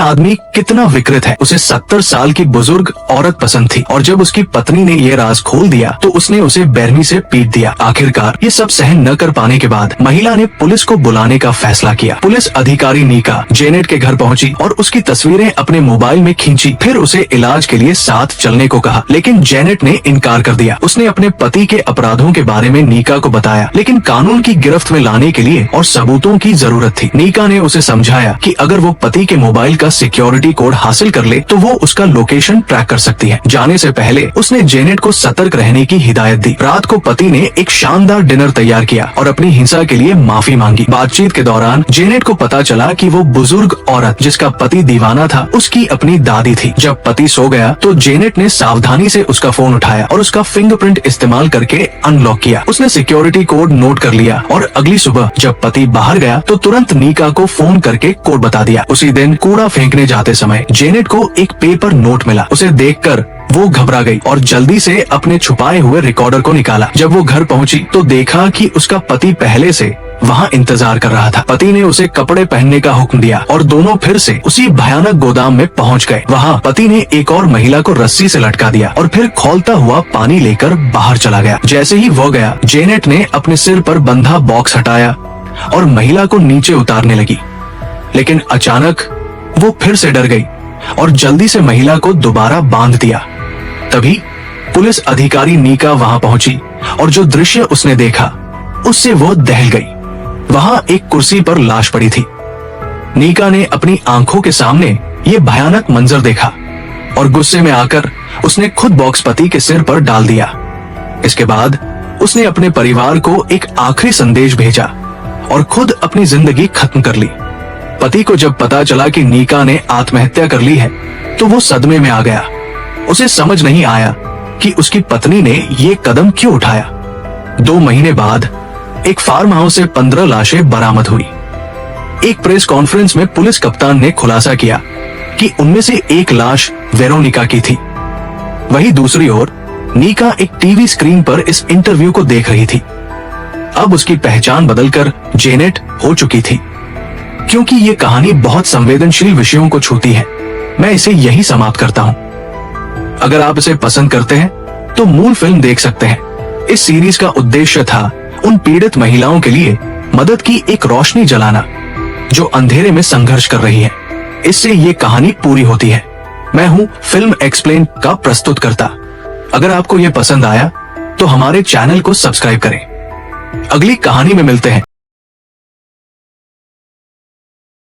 आदमी कितना विकृत है। उसे 70 साल की बुजुर्ग औरत पसंद थी और जब उसकी पत्नी ने ये राज खोल दिया तो उसने उसे बेरहमी से पीट दिया। आखिरकार ये सब सहन न कर पाने के बाद महिला ने पुलिस को बुलाने का फैसला किया। पुलिस अधिकारी नीका जेनेट के घर पहुंची और उसकी तस्वीरें अपने मोबाइल में खींची। फिर उसे इलाज के लिए साथ चलने को कहा, लेकिन जेनेट ने इनकार कर दिया। उसने अपने पति के अपराधों के बारे में नीका को बताया, लेकिन कानून की गिरफ्त में लाने के लिए और सबूतों की जरूरत थी। नीका ने उसे समझाया कि अगर वो पति के मोबाइल का सिक्योरिटी कोड हासिल कर ले तो वो उसका लोकेशन ट्रैक कर सकती है। जाने से पहले उसने जेनेट को सतर्क रहने की हिदायत दी। रात को पति ने एक शानदार डिनर तैयार किया और अपनी हिंसा के लिए माफी मांगी। बातचीत के दौरान जेनेट को पता चला कि वो बुजुर्ग औरत जिसका पति दीवाना था उसकी अपनी दादी थी। जब पति सो गया तो जेनेट ने सावधानी से उसका फोन उठाया और उसका फिंगरप्रिंट इस्तेमाल करके अनलॉक किया। उसने सिक्योरिटी कोड नोट कर लिया और अगली सुबह जब पति बाहर गया तो तुरंत नीका को फोन करके कोड बता दिया। उसी दिन कूड़ा फेंकने जाते समय जेनेट को एक पेपर नोट मिला। उसे देखकर वो घबरा गई और जल्दी से अपने छुपाए हुए रिकॉर्डर को निकाला। जब वो घर पहुंची तो देखा कि उसका पति पहले से वहाँ इंतजार कर रहा था। पति ने उसे कपड़े पहनने का हुक्म दिया और दोनों फिर से उसी भयानक गोदाम में पहुँच गए। वहाँ पति ने एक और महिला को रस्सी से लटका दिया और फिर खौलता हुआ पानी लेकर बाहर चला गया। जैसे ही वो गया, जेनेट ने अपने सिर पर बंधा बॉक्स हटाया और महिला को नीचे उतारने लगी, लेकिन अचानक वो फिर से डर गई और जल्दी से महिला को दोबारा बांध दिया। तभी पुलिस अधिकारी नीका वहाँ पहुंची और जो दृश्य उसने देखा उससे वो दहल गई। वहाँ एक कुर्सी पर लाश पड़ी थी। नीका ने अपनी आंखों के सामने ये भयानक मंजर देखा और गुस्से में आकर उसने खुद बॉक्स पति के सिर पर डाल दिया। इसके बाद उसने अपने परिवार को एक आखिरी संदेश भेजा और खुद अपनी जिंदगी खत्म कर ली। पति को जब पता चला कि नीका ने आत्महत्या कर ली है तो वो सदमे में आ गया। उसे समझ नहीं आया कि उसकी पत्नी ने ये कदम क्यों उठाया। 2 महीने बाद एक फार्म हाउस से 15 लाशें बरामद हुई। एक प्रेस कॉन्फ्रेंस में पुलिस कप्तान ने खुलासा किया कि उनमें से एक लाश वेरोनिका की थी। वहीं दूसरी ओर नीका एक टीवी स्क्रीन पर इस इंटरव्यू को देख रही थी। अब उसकी पहचान बदलकर जेनेट हो चुकी थी। क्योंकि ये कहानी बहुत संवेदनशील विषयों को छूती है, मैं इसे यही समाप्त करता हूँ। अगर आप इसे पसंद करते हैं तो मूल फिल्म देख सकते हैं। इस सीरीज का उद्देश्य था उन पीड़ित महिलाओं के लिए मदद की एक रोशनी जलाना जो अंधेरे में संघर्ष कर रही है। इससे ये कहानी पूरी होती है। मैं हूँ फिल्म एक्सप्लेन का प्रस्तुतकर्ता। अगर आपको ये पसंद आया तो हमारे चैनल को सब्सक्राइब करें। अगली कहानी में मिलते हैं।